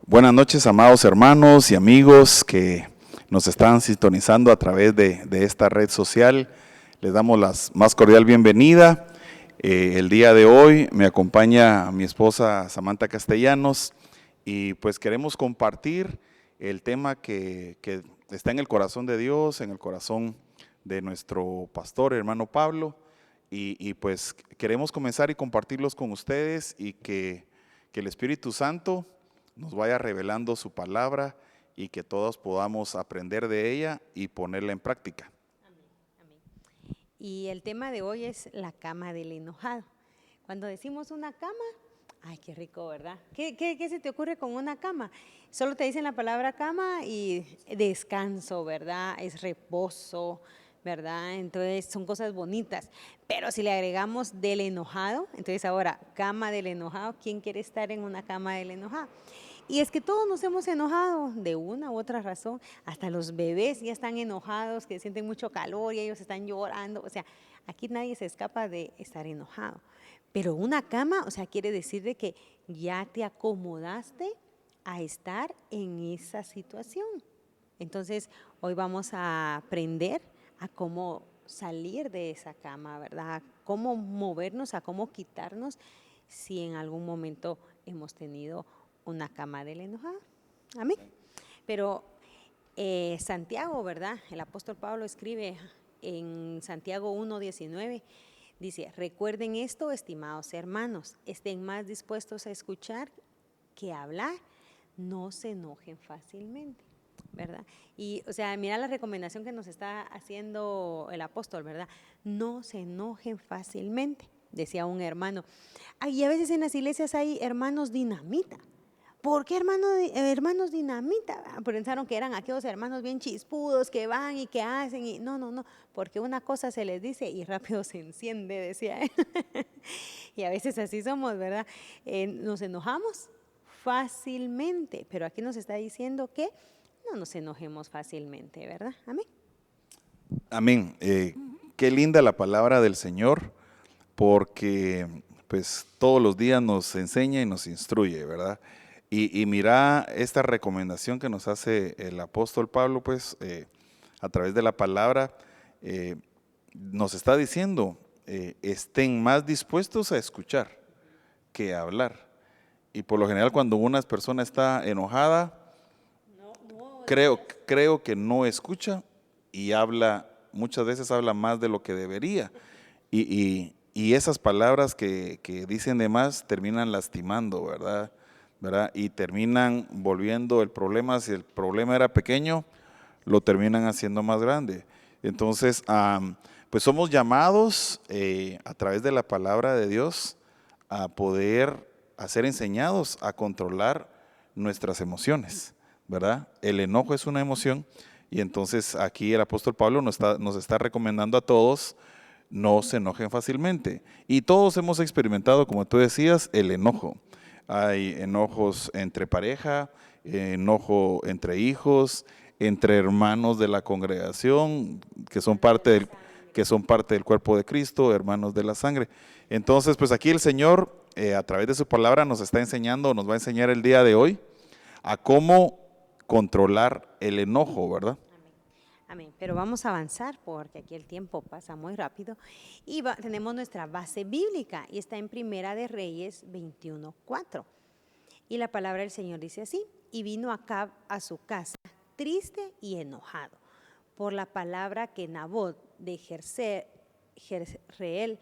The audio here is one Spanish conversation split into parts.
Buenas noches, amados hermanos y amigos que nos están sintonizando a través de esta red social. Les damos la más cordial bienvenida. El día de hoy me acompaña mi esposa Samantha Castellanos y pues queremos compartir el tema que está en el corazón de Dios, en el corazón de nuestro pastor, hermano Pablo, y pues queremos comenzar y compartirlos con ustedes y que el Espíritu Santo nos vaya revelando su palabra y que todos podamos aprender de ella y ponerla en práctica. Amén, amén. Y el tema de hoy es la cama del enojado. Cuando decimos una cama, ay, qué rico, ¿verdad? ¿Qué se te ocurre con una cama? Solo te dicen la palabra cama y descanso, ¿verdad? Es reposo, ¿verdad? Entonces son cosas bonitas. Pero si le agregamos del enojado, entonces ahora, cama del enojado, ¿quién quiere estar en una cama del enojado? Y es que todos nos hemos enojado de una u otra razón, hasta los bebés ya están enojados, que sienten mucho calor y ellos están llorando, o sea, aquí nadie se escapa de estar enojado. Pero una cama, o sea, quiere decir de que ya te acomodaste a estar en esa situación. Entonces, hoy vamos a aprender a cómo salir de esa cama, ¿verdad? A cómo movernos, a cómo quitarnos si en algún momento hemos tenido una cama del enojado. Amén. Pero Santiago, ¿verdad? El apóstol Pablo escribe en Santiago 1:19, dice: recuerden esto, estimados hermanos, estén más dispuestos a escuchar que a hablar, no se enojen fácilmente, ¿verdad? Y, o sea, mira la recomendación que nos está haciendo el apóstol, ¿verdad? No se enojen fácilmente, decía un hermano. Y a veces en las iglesias hay hermanos dinamita. ¿Por qué hermanos dinamita? Pensaron que eran aquellos hermanos bien chispudos que van y que hacen. Y no, porque una cosa se les dice y rápido se enciende, decía él. Y a veces así somos, ¿verdad? Nos enojamos fácilmente, pero aquí nos está diciendo que no nos enojemos fácilmente, ¿verdad? Amén. Amén. Qué linda la palabra del Señor, porque pues todos los días nos enseña y nos instruye, ¿verdad? Y mira esta recomendación que nos hace el apóstol Pablo, pues a través de la palabra, eh, nos está diciendo, estén más dispuestos a escuchar que a hablar. Y por lo general cuando una persona está enojada, creo que no escucha y habla, muchas veces habla más de lo que debería. Y esas palabras que dicen de más terminan lastimando, ¿verdad? Y terminan volviendo el problema, si el problema era pequeño, lo terminan haciendo más grande. Entonces, pues somos llamados a través de la palabra de Dios a poder a ser enseñados a controlar nuestras emociones, ¿verdad? El enojo es una emoción y entonces aquí el apóstol Pablo nos está recomendando a todos no se enojen fácilmente. Y todos hemos experimentado, como tú decías, el enojo. Hay enojos entre pareja, enojo entre hijos, entre hermanos de la congregación que son parte del cuerpo de Cristo, hermanos de la sangre. Entonces, pues aquí el Señor, a través de su palabra, nos está enseñando, nos va a enseñar el día de hoy a cómo controlar el enojo, ¿verdad? Amén. Amén. Pero vamos a avanzar porque aquí el tiempo pasa muy rápido y tenemos nuestra base bíblica y está en Primera de Reyes 21:4. Y la palabra del Señor dice así: y vino Acab a su casa triste y enojado por la palabra que Nabot de Jezreel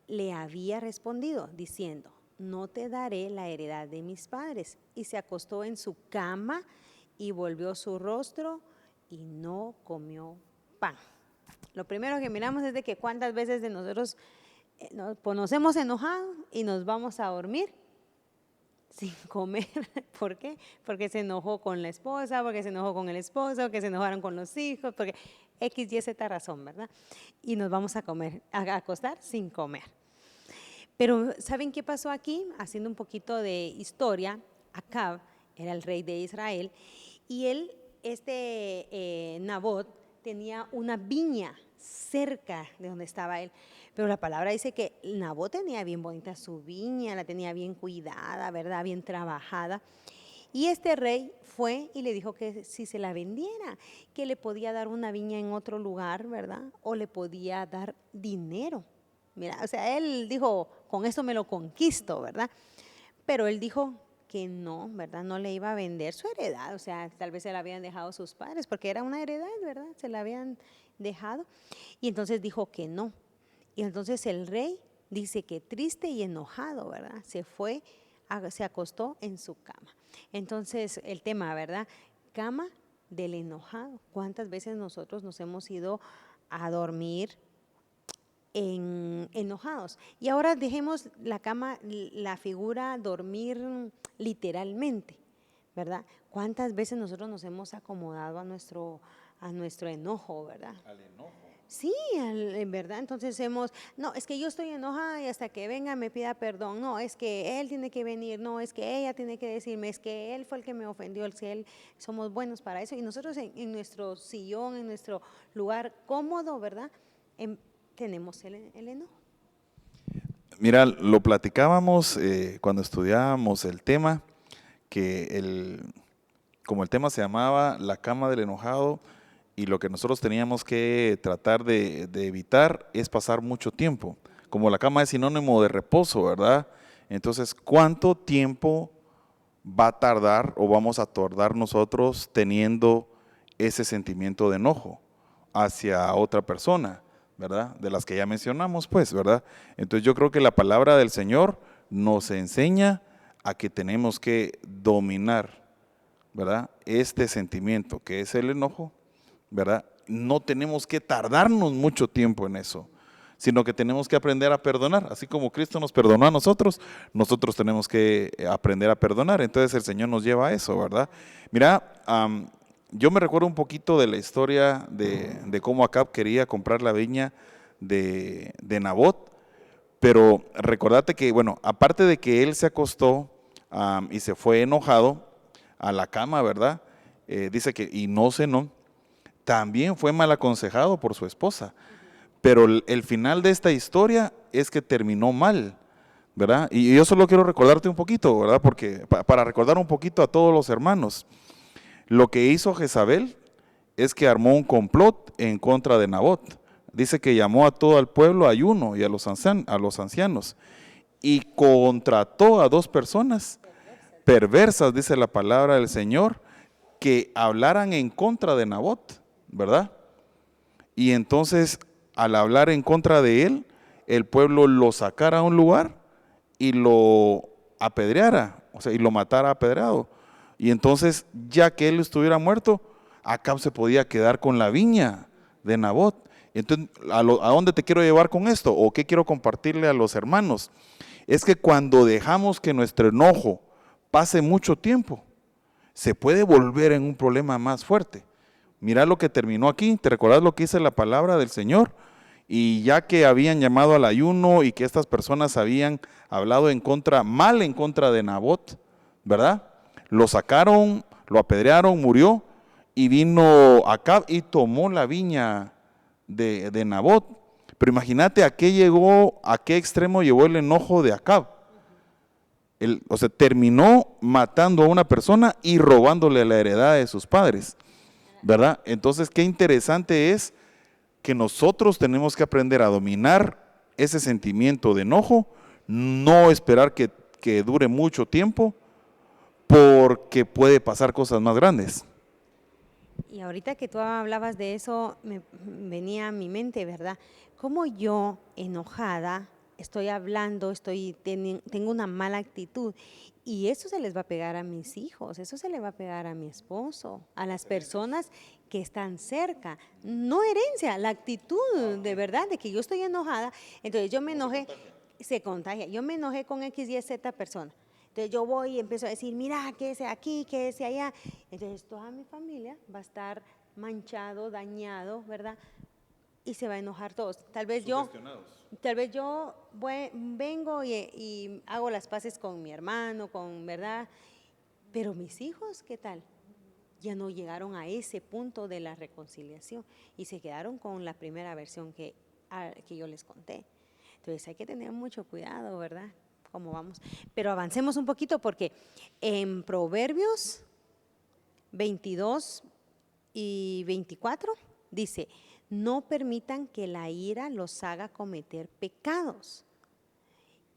le había respondido, diciendo: no te daré la heredad de mis padres. Y se acostó en su cama y volvió su rostro y no comió pan. Lo primero que miramos es de que cuántas veces de nosotros nos hemos enojado y nos vamos a dormir sin comer. ¿Por qué? Porque se enojó con la esposa, porque se enojó con el esposo, porque se enojaron con los hijos, porque X, Y, Z razón, ¿verdad? Y nos vamos a acostar sin comer. Pero ¿saben qué pasó aquí? Haciendo un poquito de historia, Acab era el rey de Israel y él, Nabot, tenía una viña cerca de donde estaba él. Pero la palabra dice que Nabot tenía bien bonita su viña, la tenía bien cuidada, ¿verdad? Bien trabajada. Y este rey fue y le dijo que si se la vendiera, que le podía dar una viña en otro lugar, ¿verdad? O le podía dar dinero. Mira, o sea, él dijo, con eso me lo conquisto, ¿verdad? Pero él dijo que no, ¿verdad? No le iba a vender su heredad, o sea, tal vez se la habían dejado sus padres, porque era una heredad, ¿verdad? Se la habían dejado. Y entonces dijo que no. Y entonces el rey dice que triste y enojado, ¿verdad? Se fue, se acostó en su cama. Entonces el tema, ¿verdad? Cama del enojado. ¿Cuántas veces nosotros nos hemos ido a dormir enojados? Y ahora dejemos la cama, la figura dormir literalmente, ¿verdad? ¿Cuántas veces nosotros nos hemos acomodado a nuestro enojo, ¿verdad? Al enojo. Sí, en verdad, entonces no, es que yo estoy enojada y hasta que venga me pida perdón, no, es que él tiene que venir, no, es que ella tiene que decirme, es que él fue el que me ofendió, es que él, somos buenos para eso. Y nosotros en nuestro sillón, en nuestro lugar cómodo, ¿verdad? Tenemos el enojo. Mira, lo platicábamos cuando estudiábamos el tema, como el tema se llamaba La cama del enojado, y lo que nosotros teníamos que tratar de evitar es pasar mucho tiempo. Como la cama es sinónimo de reposo, ¿verdad? Entonces, ¿cuánto tiempo va a tardar o vamos a tardar nosotros teniendo ese sentimiento de enojo hacia otra persona, ¿verdad? De las que ya mencionamos, pues, ¿verdad? Entonces yo creo que la palabra del Señor nos enseña a que tenemos que dominar, ¿verdad? Este sentimiento que es el enojo, ¿verdad? No tenemos que tardarnos mucho tiempo en eso, sino que tenemos que aprender a perdonar. Así como Cristo nos perdonó a nosotros, nosotros tenemos que aprender a perdonar. Entonces el Señor nos lleva a eso, ¿verdad? Mira, yo me recuerdo un poquito de la historia de cómo Acab quería comprar la viña de Nabot, pero recordate que, bueno, aparte de que él se acostó y se fue enojado a la cama, ¿verdad? Dice que, y no cenó, también fue mal aconsejado por su esposa. Pero el final de esta historia es que terminó mal, ¿verdad? Y yo solo quiero recordarte un poquito, ¿verdad? Porque para recordar un poquito a todos los hermanos, lo que hizo Jezabel es que armó un complot en contra de Nabot. Dice que llamó a todo el pueblo a ayuno y a los ancianos y contrató a dos personas perversas, dice la palabra del Señor, que hablaran en contra de Nabot, ¿verdad? Y entonces, al hablar en contra de él, el pueblo lo sacara a un lugar y lo apedreara, o sea, y lo matara apedreado. Y entonces, ya que él estuviera muerto, Acab se podía quedar con la viña de Nabot. Entonces, ¿a dónde te quiero llevar con esto? ¿O qué quiero compartirle a los hermanos? Es que cuando dejamos que nuestro enojo pase mucho tiempo, se puede volver en un problema más fuerte. Mira lo que terminó aquí, ¿te recordás lo que dice la palabra del Señor? Y ya que habían llamado al ayuno y que estas personas habían hablado mal en contra de Nabot, ¿verdad? Lo sacaron, lo apedrearon, murió, y vino Acab y tomó la viña de Nabot. Pero imagínate a qué extremo llevó el enojo de Acab. O sea, terminó matando a una persona y robándole la heredad de sus padres, ¿verdad? Entonces, qué interesante es que nosotros tenemos que aprender a dominar ese sentimiento de enojo, no esperar que dure mucho tiempo, porque puede pasar cosas más grandes. Y ahorita que tú hablabas de eso, me venía a mi mente, ¿verdad? Como yo, enojada, estoy hablando, tengo una mala actitud, y eso se les va a pegar a mis hijos, eso se le va a pegar a mi esposo, a las personas que están cerca. No herencia, la actitud de verdad, de que yo estoy enojada, entonces yo me enojé, se contagia. Yo me enojé con X, Y, Z persona. Entonces yo voy y empiezo a decir, mira, que ese aquí, que ese allá. Entonces toda mi familia va a estar manchado, dañado, ¿verdad? Y se va a enojar todos. Tal vez yo vengo y hago las paces con mi hermano, ¿verdad? Pero mis hijos, ¿qué tal? Ya no llegaron a ese punto de la reconciliación y se quedaron con la primera versión que yo les conté. Entonces hay que tener mucho cuidado, ¿verdad? cómo vamos. Pero avancemos un poquito porque en Proverbios 22 y 24 dice, no permitan que la ira los haga cometer pecados,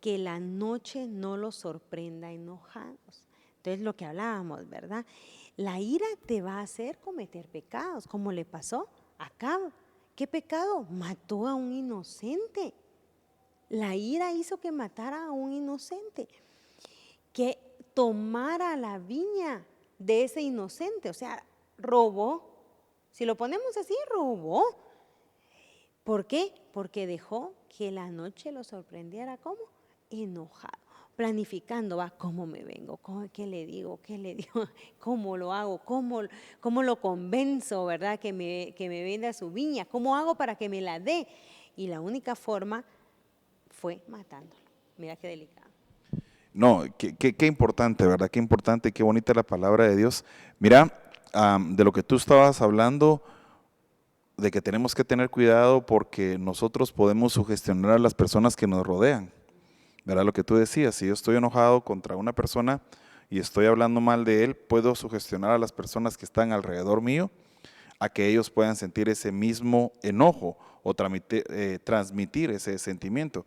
que la noche no los sorprenda enojados. Entonces lo que hablábamos, ¿verdad? La ira te va a hacer cometer pecados, como le pasó a Acab. ¿Qué pecado? Mató a un inocente. La ira hizo que matara a un inocente, que tomara la viña de ese inocente, o sea, robó. Si lo ponemos así, robó. ¿Por qué? Porque dejó que la noche lo sorprendiera, ¿cómo? Enojado, planificando, va, ¿cómo me vengo? ¿Qué le digo? ¿Qué le digo? ¿Cómo lo hago? ¿Cómo lo convenzo, verdad? Que me venda su viña. ¿Cómo hago para que me la dé? Y la única forma fue matándolo. Mira qué delicado. No, qué importante, ¿verdad? Qué importante, qué bonita la palabra de Dios. Mira, de lo que tú estabas hablando, de que tenemos que tener cuidado porque nosotros podemos sugestionar a las personas que nos rodean. ¿Verdad? Lo que tú decías, si yo estoy enojado contra una persona y estoy hablando mal de él, puedo sugestionar a las personas que están alrededor mío a que ellos puedan sentir ese mismo enojo o transmitir ese sentimiento.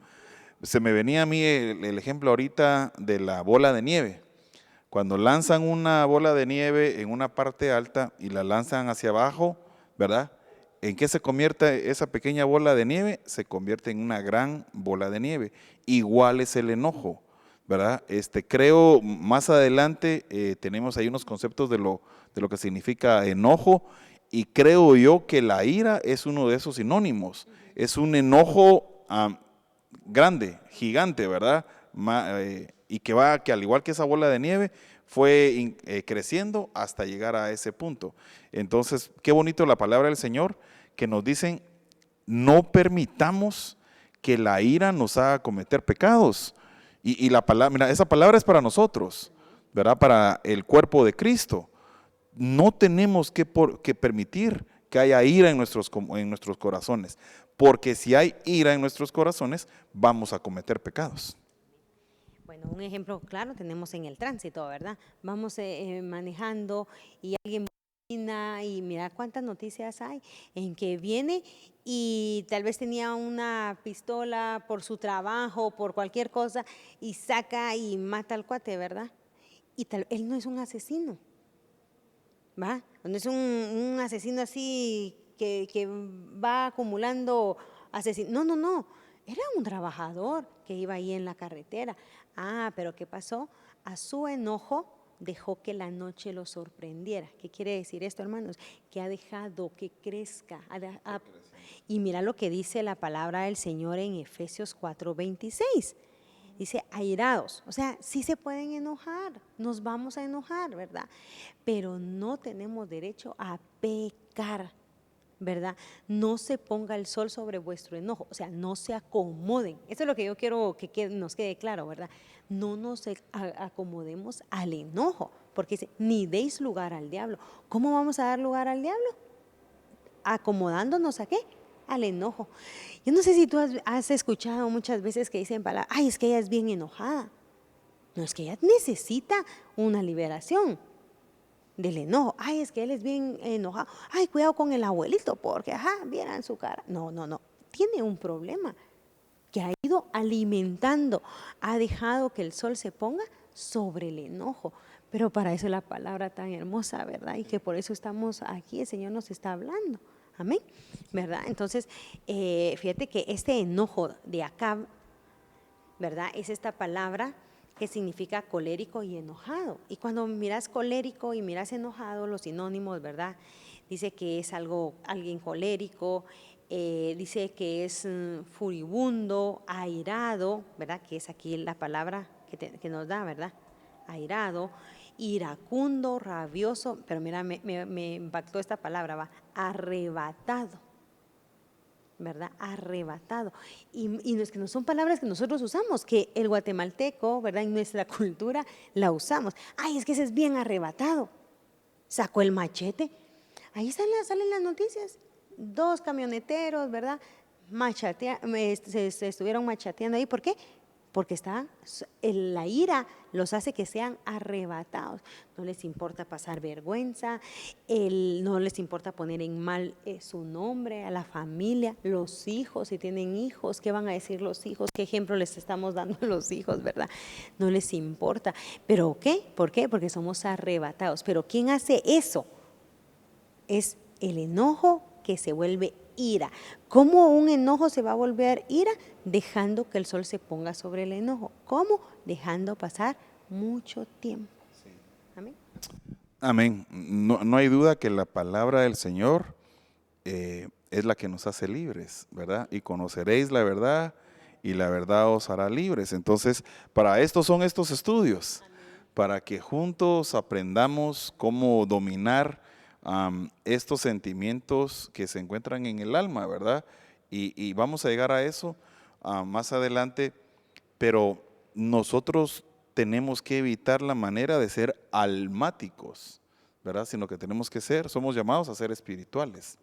Se me venía a mí el ejemplo ahorita de la bola de nieve. Cuando lanzan una bola de nieve en una parte alta y la lanzan hacia abajo, ¿verdad? ¿En qué se convierte esa pequeña bola de nieve? Se convierte en una gran bola de nieve. Igual es el enojo, ¿verdad? Creo más adelante tenemos ahí unos conceptos de lo que significa enojo, y creo yo que la ira es uno de esos sinónimos. Es un enojo grande, gigante, ¿verdad? Y que al igual que esa bola de nieve, fue creciendo hasta llegar a ese punto. Entonces, qué bonito la palabra del Señor, que nos dicen, no permitamos que la ira nos haga cometer pecados. Y la palabra, mira, esa palabra es para nosotros, ¿verdad? Para el cuerpo de Cristo. No tenemos que permitir que haya ira en nuestros corazones, porque si hay ira en nuestros corazones, vamos a cometer pecados. Bueno, un ejemplo claro tenemos en el tránsito, ¿verdad? Vamos manejando y alguien viene y mira cuántas noticias hay en que viene y tal vez tenía una pistola por su trabajo, por cualquier cosa, y saca y mata al cuate, ¿verdad? Y él no es un asesino, ¿va? No es un asesino así que va acumulando asesinos. No, no, no. Era un trabajador que iba ahí en la carretera. Ah, pero ¿qué pasó? A su enojo dejó que la noche lo sorprendiera. ¿Qué quiere decir esto, hermanos? Que ha dejado que crezca. Y mira lo que dice la palabra del Señor en Efesios 4:26. Dice, airados, o sea, sí se pueden enojar, nos vamos a enojar, ¿verdad? Pero no tenemos derecho a pecar, ¿verdad? No se ponga el sol sobre vuestro enojo, o sea, no se acomoden. Eso es lo que yo quiero que nos quede claro, ¿verdad? No nos acomodemos al enojo, porque dice, ni deis lugar al diablo. ¿Cómo vamos a dar lugar al diablo? Acomodándonos ¿a qué? Al enojo. Yo no sé si tú has escuchado muchas veces que dicen palabras, ay, es que ella es bien enojada. No, es que ella necesita una liberación del enojo. Ay, es que él es bien enojado. Ay, cuidado con el abuelito, porque, ajá, vieran su cara. No, no, no. Tiene un problema que ha ido alimentando, ha dejado que el sol se ponga sobre el enojo. Pero para eso la palabra tan hermosa, ¿verdad? Y que por eso estamos aquí, el Señor nos está hablando. Amén, ¿verdad? Entonces, fíjate que este enojo de Acab, ¿verdad? Es esta palabra que significa colérico y enojado. Y cuando miras colérico y miras enojado, los sinónimos, ¿verdad? Dice que es alguien colérico, dice que es furibundo, airado, ¿verdad? Que es aquí la palabra que nos da, ¿verdad? Airado, iracundo, rabioso, pero mira, me impactó esta palabra, va, arrebatado, ¿verdad? Arrebatado. Y no es que no son palabras que nosotros usamos, que el guatemalteco, ¿verdad? En nuestra cultura la usamos. Ay, es que ese es bien arrebatado. Sacó el machete. Ahí salen las noticias. 2 camioneteros, ¿verdad? Se estuvieron machateando ahí. ¿Por qué? porque la ira los hace que sean arrebatados. No les importa pasar vergüenza, no les importa poner en mal su nombre, a la familia, los hijos, si tienen hijos, ¿qué van a decir los hijos? ¿Qué ejemplo les estamos dando a los hijos, verdad? No les importa. ¿Pero qué? ¿Por qué? Porque somos arrebatados. Pero ¿quién hace eso? Es el enojo que se vuelve ira. ¿Cómo un enojo se va a volver ira? Dejando que el sol se ponga sobre el enojo. ¿Cómo? Dejando pasar mucho tiempo. Sí. Amén. Amén. No hay duda que la palabra del Señor es la que nos hace libres, ¿verdad? Y conoceréis la verdad y la verdad os hará libres. Entonces, para esto son estos estudios, para que juntos aprendamos cómo dominar estos sentimientos que se encuentran en el alma, ¿verdad? Y vamos a llegar a eso más adelante, pero nosotros tenemos que evitar la manera de ser almáticos, ¿verdad? Sino que somos llamados a ser espirituales,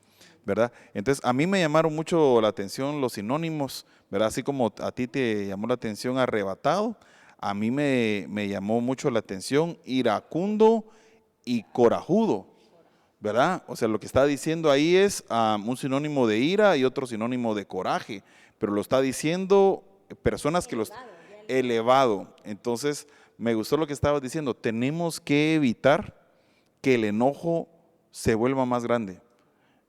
¿verdad? Entonces, a mí me llamaron mucho la atención los sinónimos, ¿verdad? Así como a ti te llamó la atención arrebatado, a mí me llamó mucho la atención iracundo y corajudo, ¿verdad? O sea, lo que está diciendo ahí es un sinónimo de ira y otro sinónimo de coraje, pero lo está diciendo personas que los elevado. Entonces, me gustó lo que estabas diciendo, tenemos que evitar que el enojo se vuelva más grande.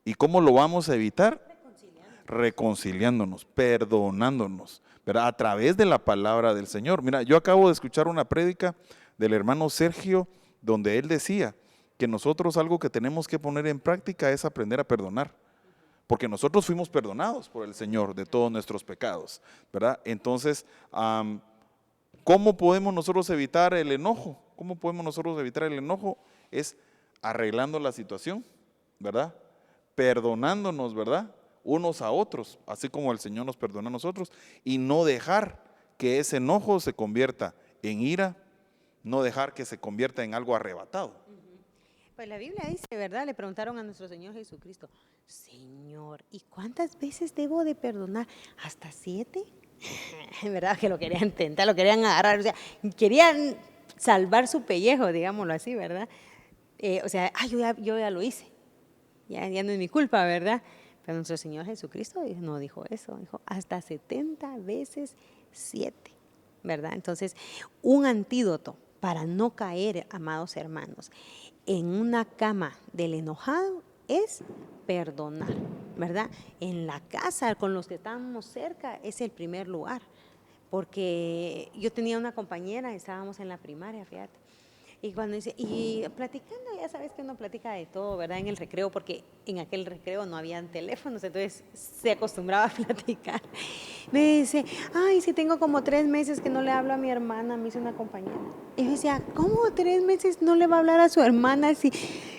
¿Y cómo lo vamos a evitar? Reconciliándonos, perdonándonos, ¿verdad? A través de la palabra del Señor. Mira, yo acabo de escuchar una prédica del hermano Sergio, donde él decía que nosotros algo que tenemos que poner en práctica es aprender a perdonar, porque nosotros fuimos perdonados por el Señor de todos nuestros pecados, ¿verdad? Entonces, ¿cómo podemos nosotros evitar el enojo? ¿Cómo podemos nosotros evitar el enojo? Es arreglando la situación, ¿verdad? Perdonándonos, ¿verdad? Unos a otros, así como el Señor nos perdona a nosotros, y no dejar que ese enojo se convierta en ira, no dejar que se convierta en algo arrebatado. Pues la Biblia dice, ¿verdad? Le preguntaron a nuestro Señor Jesucristo, Señor, ¿y cuántas veces debo de perdonar? ¿Hasta 7? ¿Verdad? Que lo querían tentar, lo querían agarrar, o sea, querían salvar su pellejo, digámoslo así, ¿verdad? O sea, yo ya lo hice, ya no es mi culpa, ¿verdad? Pero nuestro Señor Jesucristo no dijo eso, dijo hasta 70 veces 7, ¿verdad? Entonces, un antídoto para no caer, amados hermanos, en una cama del enojado es perdonar, ¿verdad? En la casa, con los que estamos cerca, es el primer lugar. Porque yo tenía una compañera, estábamos en la primaria, fíjate, y platicando, ya sabes que uno platica de todo, ¿verdad? En el recreo, porque en aquel recreo no habían teléfonos, entonces se acostumbraba a platicar. Me dice, ay, sí tengo como 3 meses que no le hablo a mi hermana, me dice una compañera. Y yo decía, ¿cómo 3 meses no le va a hablar a su hermana? Si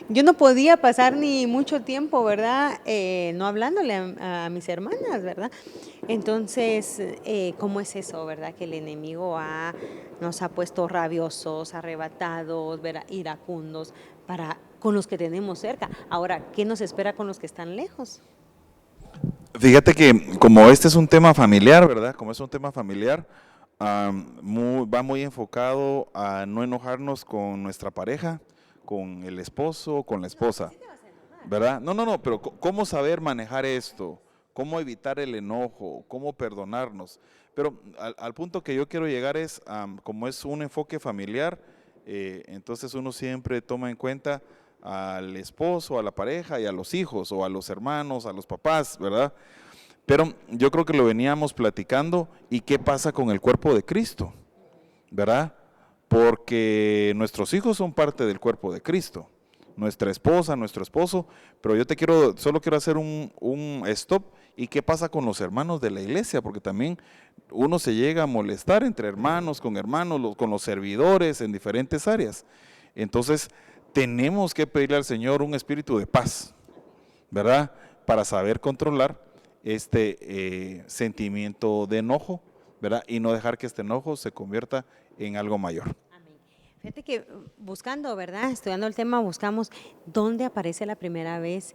yo no podía pasar ni mucho tiempo, ¿verdad? No hablándole a mis hermanas, ¿verdad? Entonces, ¿cómo es eso, verdad? Que el enemigo nos ha puesto rabiosos, arrebatados, iracundos con los que tenemos cerca. Ahora, ¿qué nos espera con los que están lejos? Fíjate que como este es un tema familiar, ¿verdad? Como es un tema familiar, va muy enfocado a no enojarnos con nuestra pareja, con el esposo, con la esposa, ¿verdad? No, pero ¿cómo saber manejar esto? ¿Cómo evitar el enojo? ¿Cómo perdonarnos? Pero al punto que yo quiero llegar es, como es un enfoque familiar, entonces uno siempre toma en cuenta al esposo, a la pareja y a los hijos, o a los hermanos, a los papás, ¿verdad? Pero yo creo que lo veníamos platicando, ¿y qué pasa con el cuerpo de Cristo? ¿Verdad? Porque nuestros hijos son parte del cuerpo de Cristo, nuestra esposa, nuestro esposo, pero yo solo quiero hacer un stop. ¿Y qué pasa con los hermanos de la iglesia? Porque también uno se llega a molestar entre hermanos, con los servidores en diferentes áreas. Entonces, tenemos que pedirle al Señor un espíritu de paz, ¿verdad? Para saber controlar este sentimiento de enojo, ¿verdad? Y no dejar que este enojo se convierta en algo mayor. Amén. Fíjate que buscando, ¿verdad? Estudiando el tema, buscamos dónde aparece la primera vez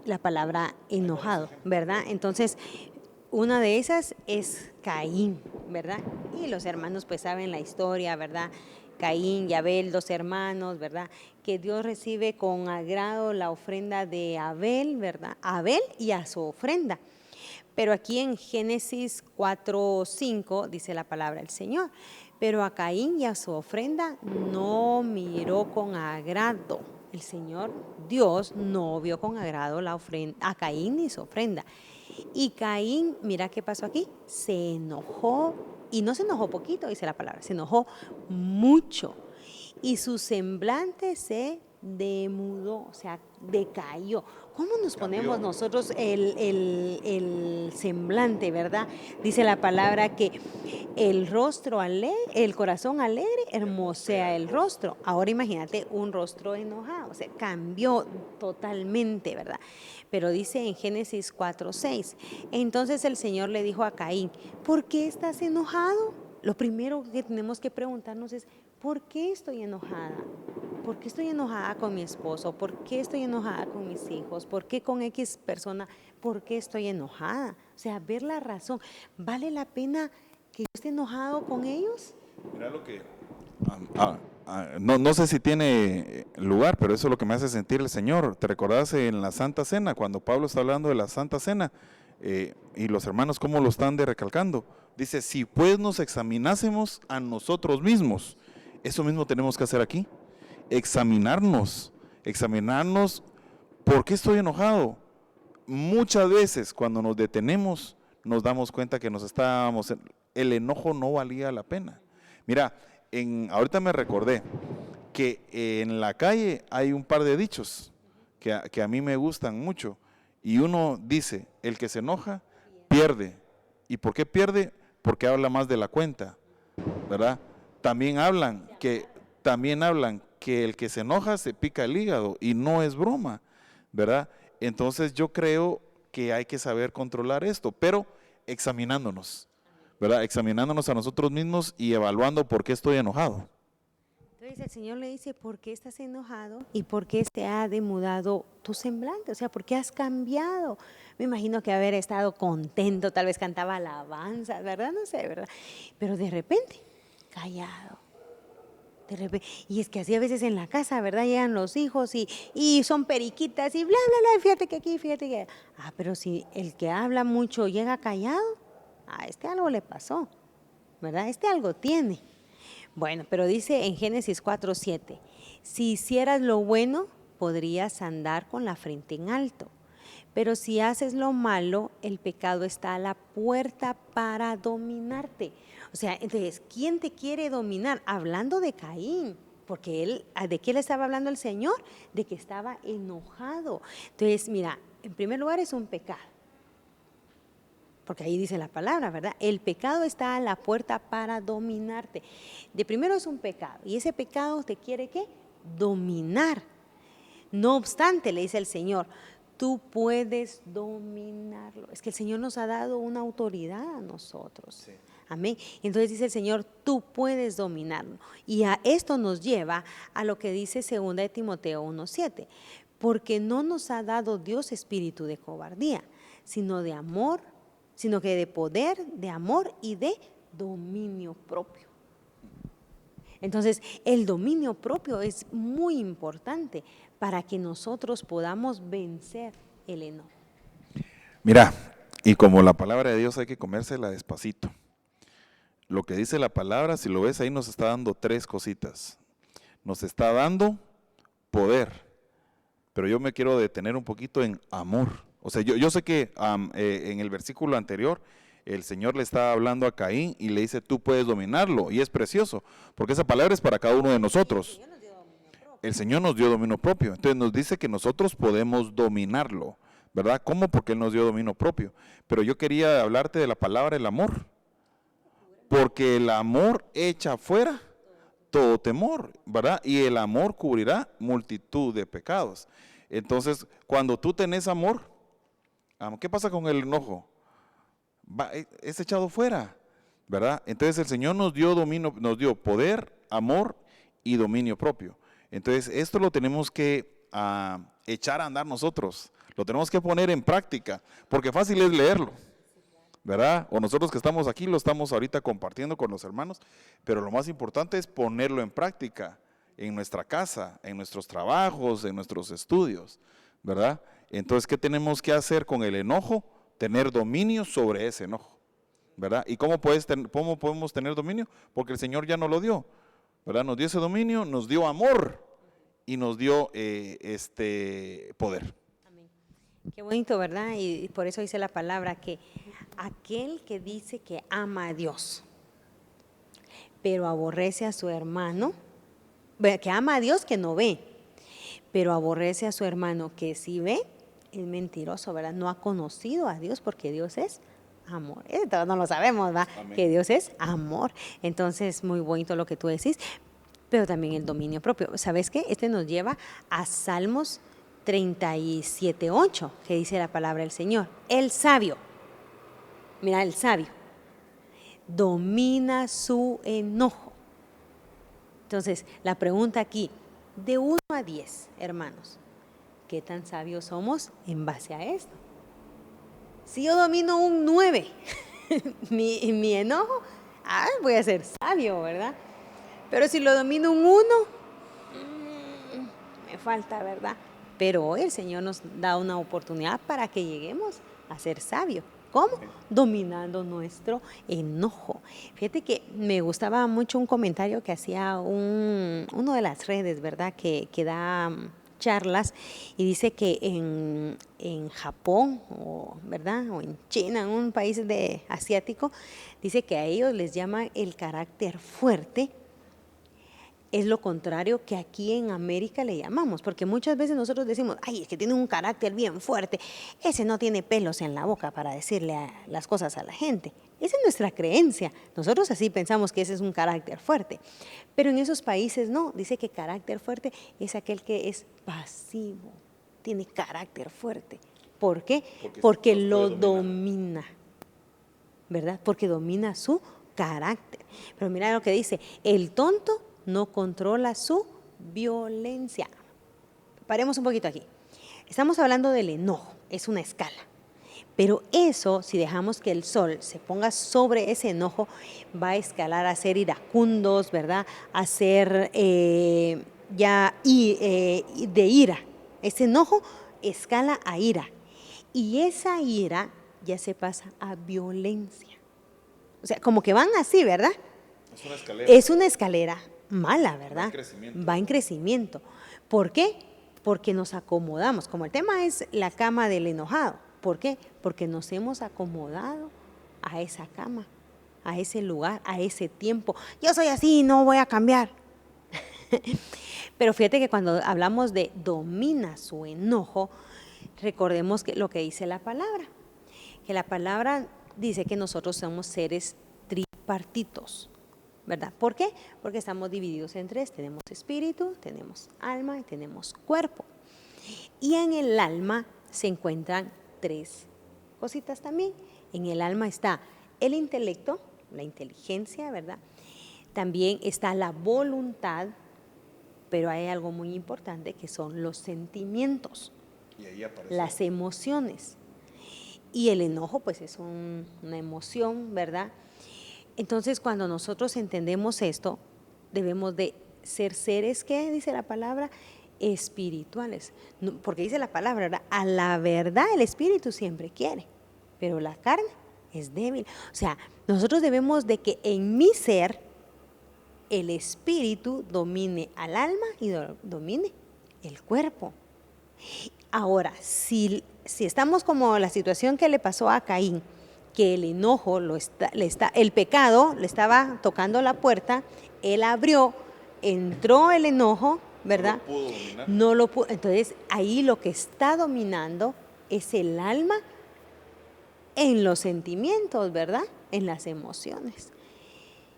la palabra enojado, ¿verdad? Entonces, una de esas es Caín, ¿verdad? Y los hermanos pues saben la historia, ¿verdad? Caín y Abel, 2 hermanos, ¿verdad? Que Dios recibe con agrado la ofrenda de Abel, ¿verdad? A Abel y a su ofrenda. Pero aquí en Génesis 4:5 dice la palabra del Señor. Pero a Caín y a su ofrenda no miró con agrado. El Señor Dios no vio con agrado la ofrenda, a Caín ni su ofrenda. Y Caín, mira qué pasó aquí, se enojó, y no se enojó poquito, dice la palabra, se enojó mucho. Y su semblante se demudó, o sea, decayó. ¿Cómo nos ponemos nosotros el semblante, verdad? Dice la palabra que el rostro alegre, el corazón alegre, hermosea el rostro. Ahora imagínate un rostro enojado, o sea, cambió totalmente, ¿verdad? Pero dice en Génesis 4:6, entonces el Señor le dijo a Caín, ¿por qué estás enojado? Lo primero que tenemos que preguntarnos es, ¿por qué estoy enojada? ¿Por qué estoy enojada con mi esposo? ¿Por qué estoy enojada con mis hijos? ¿Por qué con X persona? ¿Por qué estoy enojada? O sea, ver la razón. ¿Vale la pena que yo esté enojado con ellos? Mira lo que... no sé si tiene lugar, pero eso es lo que me hace sentir el Señor. ¿Te recordás en la Santa Cena, cuando Pablo está hablando de la Santa Cena, y los hermanos cómo lo están recalcando? Dice, si pues nos examinásemos a nosotros mismos, eso mismo tenemos que hacer aquí, examinarnos, ¿por qué estoy enojado? Muchas veces cuando nos detenemos nos damos cuenta que el enojo no valía la pena. Mira, ahorita me recordé que en la calle hay un par de dichos que a mí me gustan mucho, y uno dice, el que se enoja pierde. ¿Y por qué pierde? Porque habla más de la cuenta, ¿verdad? También hablan que el que se enoja se pica el hígado, y no es broma, ¿verdad? Entonces yo creo que hay que saber controlar esto, pero examinándonos, ¿verdad? Examinándonos a nosotros mismos y evaluando por qué estoy enojado. Entonces el Señor le dice, ¿por qué estás enojado? ¿Y por qué se ha demudado tu semblante? O sea, ¿por qué has cambiado? Me imagino que haber estado contento, tal vez cantaba alabanzas, ¿verdad? No sé, ¿verdad? Pero de repente, callado. De repente, y es que así a veces en la casa, ¿verdad? Llegan los hijos y son periquitas y bla, bla, bla, fíjate que aquí, fíjate que... pero si el que habla mucho llega callado, algo le pasó, ¿verdad? Algo tiene. Bueno, pero dice en Génesis 4:7, si hicieras lo bueno, podrías andar con la frente en alto. Pero si haces lo malo, el pecado está a la puerta para dominarte. O sea, entonces, ¿quién te quiere dominar? Hablando de Caín, porque ¿de qué le estaba hablando el Señor? De que estaba enojado. Entonces, mira, en primer lugar es un pecado. Porque ahí dice la palabra, ¿verdad? El pecado está a la puerta para dominarte. De primero es un pecado, y ese pecado te quiere, ¿qué? Dominar. No obstante, le dice el Señor, tú puedes dominarlo. Es que el Señor nos ha dado una autoridad a nosotros. Sí. Amén. Entonces dice el Señor, tú puedes dominarlo. Y a esto nos lleva a lo que dice 2 de Timoteo 1:7. Porque no nos ha dado Dios espíritu de cobardía, sino de amor, sino que de poder, de amor y de dominio propio. Entonces, el dominio propio es muy importante para que nosotros podamos vencer el enojo. Mira, y como la palabra de Dios hay que comérsela despacito. Lo que dice la palabra, si lo ves ahí, nos está dando 3 cositas. Nos está dando poder, pero yo me quiero detener un poquito en amor. O sea, yo sé que en el versículo anterior el Señor le está hablando a Caín y le dice, tú puedes dominarlo, y es precioso, porque esa palabra es para cada uno de nosotros. El Señor nos dio dominio propio, entonces nos dice que nosotros podemos dominarlo, ¿verdad? ¿Cómo? Porque Él nos dio dominio propio. Pero yo quería hablarte de la palabra el amor, porque el amor echa fuera todo temor, ¿verdad? Y el amor cubrirá multitud de pecados. Entonces, cuando tú tenés amor, ¿qué pasa con el enojo? Es echado fuera, ¿verdad? Entonces el Señor nos dio dominio, nos dio poder, amor y dominio propio. Entonces esto lo tenemos que echar a andar nosotros, lo tenemos que poner en práctica, porque fácil es leerlo, ¿verdad? O nosotros que estamos aquí lo estamos ahorita compartiendo con los hermanos, pero lo más importante es ponerlo en práctica en nuestra casa, en nuestros trabajos, en nuestros estudios, ¿verdad? Entonces, ¿qué tenemos que hacer con el enojo? Tener dominio sobre ese enojo, ¿verdad? ¿Y cómo podemos tener dominio? Porque el Señor ya nos lo dio, ¿verdad? Nos dio ese dominio, nos dio amor y nos dio poder. Amén. Qué bonito, ¿verdad? Y por eso dice la palabra que aquel que dice que ama a Dios, pero aborrece a su hermano, que ama a Dios que no ve, pero aborrece a su hermano que sí ve, es mentiroso, ¿verdad? No ha conocido a Dios porque Dios es amor. Todos no lo sabemos, ¿va? Amén. Que Dios es amor. Entonces, muy bonito lo que tú decís, pero también el dominio propio. ¿Sabes qué? Este nos lleva a Salmos 37:8, que dice la palabra del Señor. El sabio, mira, el sabio domina su enojo. Entonces, la pregunta aquí, de 1 a 10, hermanos, ¿qué tan sabios somos en base a esto? Si yo domino un 9, mi enojo, voy a ser sabio, ¿verdad? Pero si lo domino un 1, me falta, ¿verdad? Pero hoy el Señor nos da una oportunidad para que lleguemos a ser sabios. ¿Cómo? Dominando nuestro enojo. Fíjate que me gustaba mucho un comentario que hacía uno de las redes, ¿verdad? Que da charlas y dice que en Japón, ¿verdad? O en China, en un país asiático, dice que a ellos les llaman el carácter fuerte. Es lo contrario que aquí en América le llamamos, porque muchas veces nosotros decimos, ay, es que tiene un carácter bien fuerte, ese no tiene pelos en la boca para decirle las cosas a la gente. Esa es nuestra creencia, nosotros así pensamos que ese es un carácter fuerte, pero en esos países no, dice que carácter fuerte es aquel que es pasivo, tiene carácter fuerte. ¿Por qué? Porque lo domina, ¿verdad? Porque domina su carácter. Pero mira lo que dice, el tonto no controla su violencia. Paremos un poquito aquí. Estamos hablando del enojo, es una escala. Pero eso, si dejamos que el sol se ponga sobre ese enojo, va a escalar a ser iracundos, ¿verdad? A ser de ira. Ese enojo escala a ira. Y esa ira ya se pasa a violencia. O sea, como que van así, ¿verdad? Es una escalera. Es una escalera mala, ¿verdad? Va en crecimiento. Va en crecimiento. ¿Por qué? Porque nos acomodamos. Como el tema es la cama del enojado. ¿Por qué? Porque nos hemos acomodado a esa cama, a ese lugar, a ese tiempo. Yo soy así, no voy a cambiar. Pero fíjate que cuando hablamos de domina su enojo, recordemos que lo que dice la palabra. Que la palabra dice que nosotros somos seres tripartitos, ¿verdad? ¿Por qué? Porque estamos divididos en tres. Tenemos espíritu, tenemos alma y tenemos cuerpo. Y en el alma se encuentran tres cositas también. En el alma está el intelecto, la inteligencia, ¿verdad? También está la voluntad, pero hay algo muy importante que son los sentimientos, Y ahí aparece. las emociones. Y el enojo, pues es una emoción, ¿verdad? Entonces, cuando nosotros entendemos esto, debemos de ser seres, ¿qué dice la palabra? Espirituales. Porque dice la palabra, ¿verdad? A la verdad el espíritu siempre quiere, pero la carne es débil. O sea, nosotros debemos de que en mi ser el espíritu domine al alma y domine el cuerpo. Ahora, si estamos como la situación que le pasó a Caín, que el enojo el pecado le estaba tocando la puerta, él abrió, entró el enojo, ¿verdad? No lo pudo dominar. No lo pudo. Entonces, ahí lo que está dominando es el alma en los sentimientos, ¿verdad? En las emociones.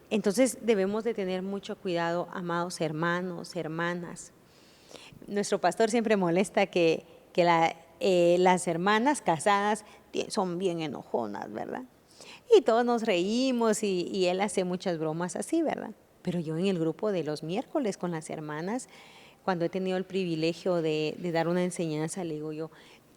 Entonces, debemos de tener mucho cuidado, amados hermanos, hermanas. Nuestro pastor siempre molesta que las hermanas casadas son bien enojonas, ¿verdad? Y todos nos reímos y él hace muchas bromas así, ¿verdad? Pero yo en el grupo de los miércoles con las hermanas, cuando he tenido el privilegio de dar una enseñanza, le digo yo,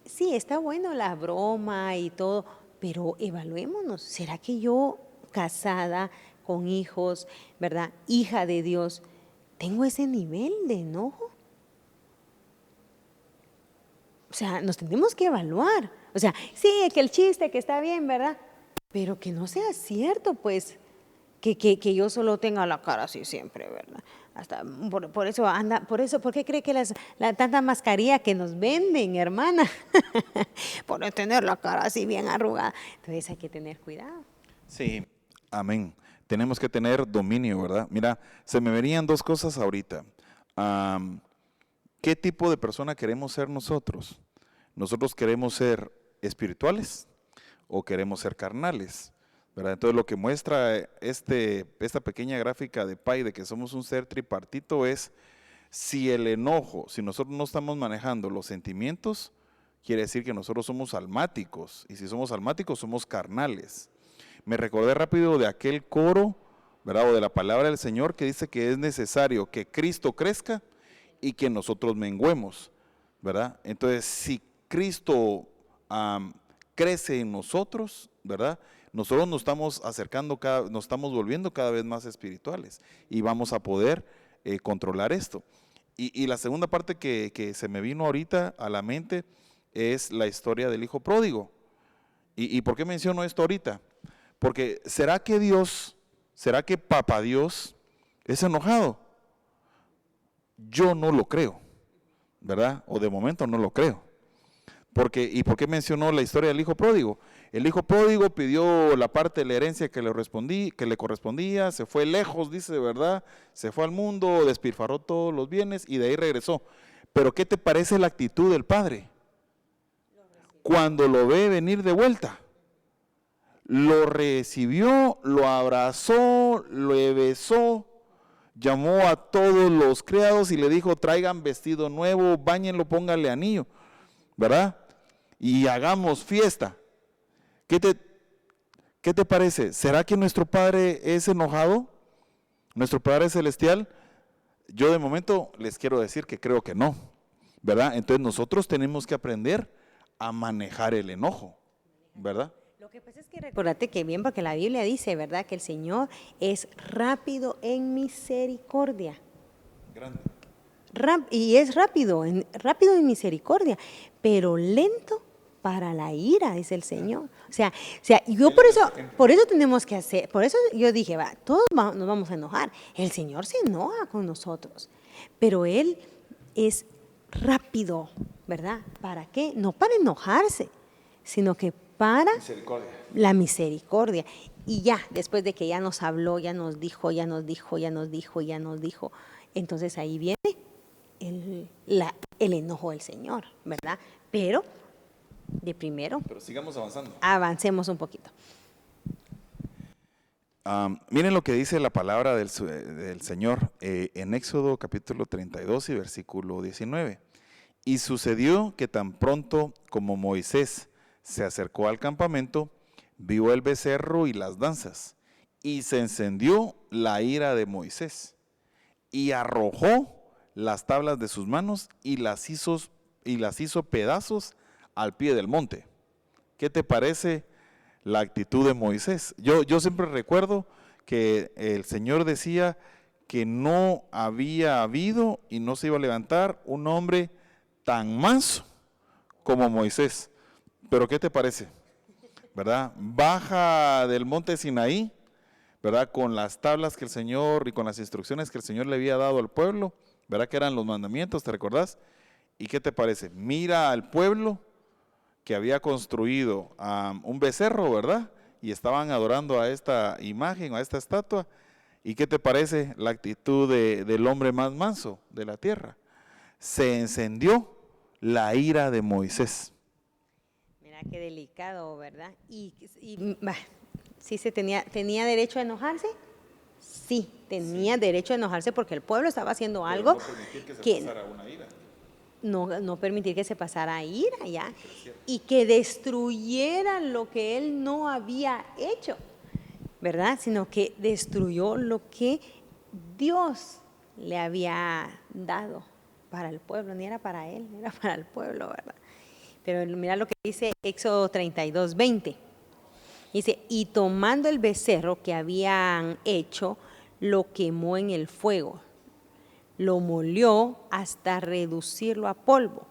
sí, está bueno la broma y todo, pero evaluémonos. ¿Será que yo, casada, con hijos, ¿verdad? Hija de Dios, tengo ese nivel de enojo? O sea, nos tenemos que evaluar. O sea, sí, que el chiste, que está bien, ¿verdad? Pero que no sea cierto, pues, que yo solo tenga la cara así siempre, ¿verdad? Hasta por eso anda, ¿por qué cree que la tanta mascarilla que nos venden, hermana? Por no tener la cara así bien arrugada. Entonces hay que tener cuidado. Sí, amén. Tenemos que tener dominio, ¿verdad? Mira, se me venían dos cosas ahorita. ¿Qué tipo de persona queremos ser nosotros? ¿Nosotros queremos ser espirituales o queremos ser carnales? ¿Verdad? Entonces lo que muestra esta pequeña gráfica de Pai de que somos un ser tripartito es si el enojo, si nosotros no estamos manejando los sentimientos, quiere decir que nosotros somos almáticos, y si somos almáticos somos carnales. Me recordé rápido de aquel coro, ¿verdad? O de la palabra del Señor que dice que es necesario que Cristo crezca y que nosotros menguemos, ¿verdad? Entonces, si Cristo crece en nosotros, ¿verdad? Nosotros nos estamos acercando, nos estamos volviendo cada vez más espirituales y vamos a poder controlar esto. Y la segunda parte que se me vino ahorita a la mente es la historia del hijo pródigo. ¿Y por qué menciono esto ahorita? Porque ¿será que Papá Dios es enojado? Yo no lo creo, ¿verdad? O de momento no lo creo. ¿Y por qué mencionó la historia del hijo pródigo? El hijo pródigo pidió la parte de la herencia que le correspondía, se fue lejos, dice, ¿verdad? Se fue al mundo, despilfarró todos los bienes y de ahí regresó. Pero ¿qué te parece la actitud del padre? Cuando lo ve venir de vuelta, lo recibió, lo abrazó, lo besó, llamó a todos los criados y le dijo, traigan vestido nuevo, báñenlo, pónganle anillo, ¿verdad? Y hagamos fiesta. ¿Qué te parece? ¿Será que nuestro Padre es enojado? ¿Nuestro Padre celestial? Yo de momento les quiero decir que creo que no, ¿verdad? Entonces nosotros tenemos que aprender a manejar el enojo, ¿verdad? Lo que pasa es que recordate que bien, porque la Biblia dice, ¿verdad? Que el Señor es rápido en misericordia. Grande. Y es rápido en misericordia, pero lento para la ira, dice el Señor. O sea, yo por eso tenemos que hacer, por eso yo dije, todos nos vamos a enojar. El Señor se enoja con nosotros, pero Él es rápido, ¿verdad? ¿Para qué? No para enojarse, sino que para la misericordia. Y ya, después de que ya nos habló, ya nos dijo, entonces ahí viene el enojo del Señor, ¿verdad? Pero sigamos avanzando. Avancemos un poquito. Miren lo que dice la palabra del Señor en Éxodo capítulo 32 y versículo 19. Y sucedió que tan pronto como Moisés se acercó al campamento, vio el becerro y las danzas, y se encendió la ira de Moisés, y arrojó las tablas de sus manos y las hizo pedazos al pie del monte. ¿Qué te parece la actitud de Moisés? Yo siempre recuerdo que el Señor decía que no había habido y no se iba a levantar un hombre tan manso como Moisés. Pero ¿qué te parece? ¿Verdad? Baja del monte Sinaí, ¿verdad? Con las tablas que el Señor y con las instrucciones que el Señor le había dado al pueblo, ¿verdad? Que eran los mandamientos, ¿te recordás? ¿Y qué te parece? Mira al pueblo que había construido un becerro, ¿verdad? Y estaban adorando a esta imagen, a esta estatua. ¿Y qué te parece la actitud del hombre más manso de la tierra? Se encendió la ira de Moisés. Mira qué delicado, ¿verdad? ¿Sí tenía derecho a enojarse? Sí, tenía derecho a enojarse porque el pueblo estaba haciendo algo no permitir que se pasara ira ya, y que destruyera lo que él no había hecho, ¿verdad? Sino que destruyó lo que Dios le había dado para el pueblo, ni era para él, era para el pueblo, ¿verdad? Pero mira lo que dice Éxodo 32:20. Dice, y tomando el becerro que habían hecho, lo quemó en el fuego, lo molió hasta reducirlo a polvo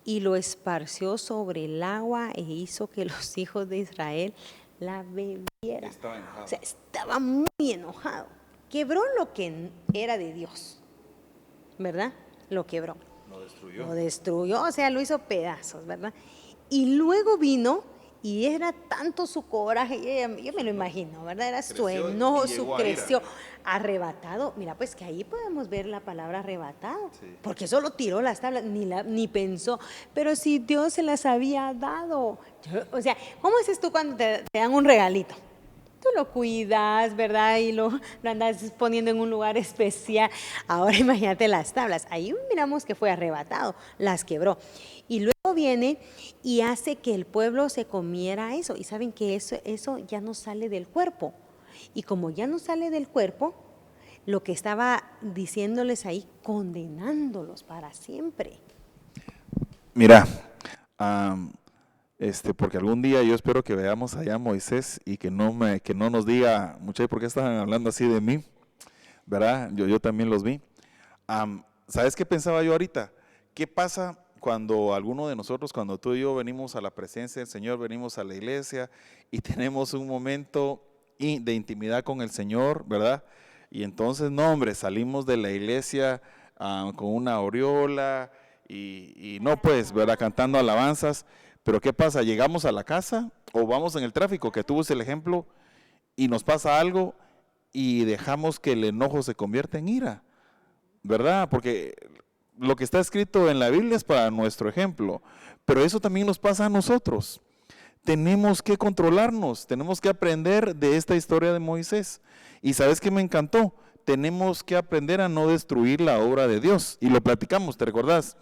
y lo esparció sobre el agua e hizo que los hijos de Israel la bebieran. Estaba enojado. O sea, estaba muy enojado. Quebró lo que era de Dios, ¿verdad? Lo quebró. Lo destruyó, o sea, lo hizo pedazos, ¿verdad? Y luego vino, y era tanto su coraje, yo me lo imagino, ¿verdad? Era su Creció enojo, y su llegó a ira. creció, arrebatado. Mira, pues que ahí podemos ver la palabra arrebatado, Sí. porque solo tiró las tablas, ni pensó, pero si Dios se las había dado. O sea, ¿cómo haces tú cuando te dan un regalito? Tú lo cuidas, ¿verdad? Y lo andas poniendo en un lugar especial. Ahora imagínate las tablas. Ahí miramos que fue arrebatado, las quebró. Y luego viene y hace que el pueblo se comiera eso. Y saben que eso ya no sale del cuerpo. Y como ya no sale del cuerpo, lo que estaba diciéndoles ahí, condenándolos para siempre. Mira, porque algún día yo espero que veamos allá a Moisés y que no nos diga, muchachos, ¿por qué están hablando así de mí? ¿Verdad? Yo también los vi. ¿Sabes qué pensaba yo ahorita? ¿Qué pasa cuando alguno de nosotros, cuando tú y yo venimos a la presencia del Señor, venimos a la iglesia y tenemos un momento de intimidad con el Señor, ¿verdad? Y entonces, no, hombre, salimos de la iglesia con una aureola y no, pues, ¿verdad? Cantando alabanzas. Pero ¿qué pasa? Llegamos a la casa o vamos en el tráfico, que tú ves el ejemplo, y nos pasa algo y dejamos que el enojo se convierta en ira, ¿verdad? Porque lo que está escrito en la Biblia es para nuestro ejemplo, pero eso también nos pasa a nosotros. Tenemos que controlarnos, tenemos que aprender de esta historia de Moisés. Y ¿sabes qué me encantó? Tenemos que aprender a no destruir la obra de Dios. Y lo platicamos, ¿te recordás?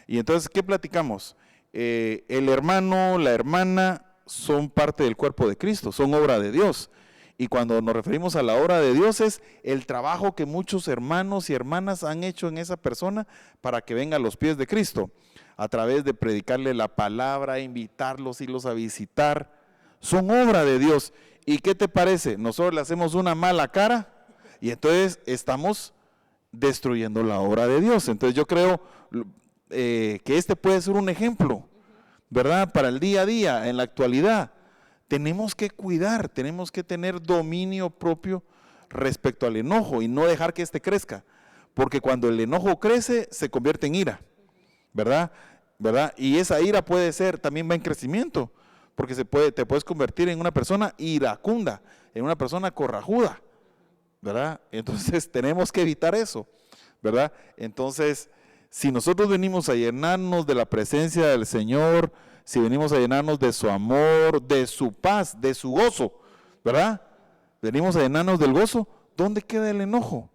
Y entonces, ¿qué platicamos? El hermano, la hermana son parte del cuerpo de Cristo, son obra de Dios. Y cuando nos referimos a la obra de Dios es el trabajo que muchos hermanos y hermanas han hecho en esa persona para que venga a los pies de Cristo, a través de predicarle la palabra, invitarlos, irlos a visitar. Son obra de Dios. ¿Y qué te parece? Nosotros le hacemos una mala cara y entonces estamos destruyendo la obra de Dios. Entonces yo creo que este puede ser un ejemplo, ¿verdad? Para el día a día, en la actualidad. Tenemos que cuidar, tenemos que tener dominio propio respecto al enojo y no dejar que este crezca, porque cuando el enojo crece se convierte en ira, ¿verdad? ¿Verdad? Y esa ira puede ser, también va en crecimiento, porque te puedes convertir en una persona iracunda, en una persona corrajuda, ¿verdad? Entonces tenemos que evitar eso, ¿verdad? Entonces, si nosotros venimos a llenarnos de la presencia del Señor, si venimos a llenarnos de su amor, de su paz, de su gozo, ¿verdad? Venimos a llenarnos del gozo, ¿dónde queda el enojo?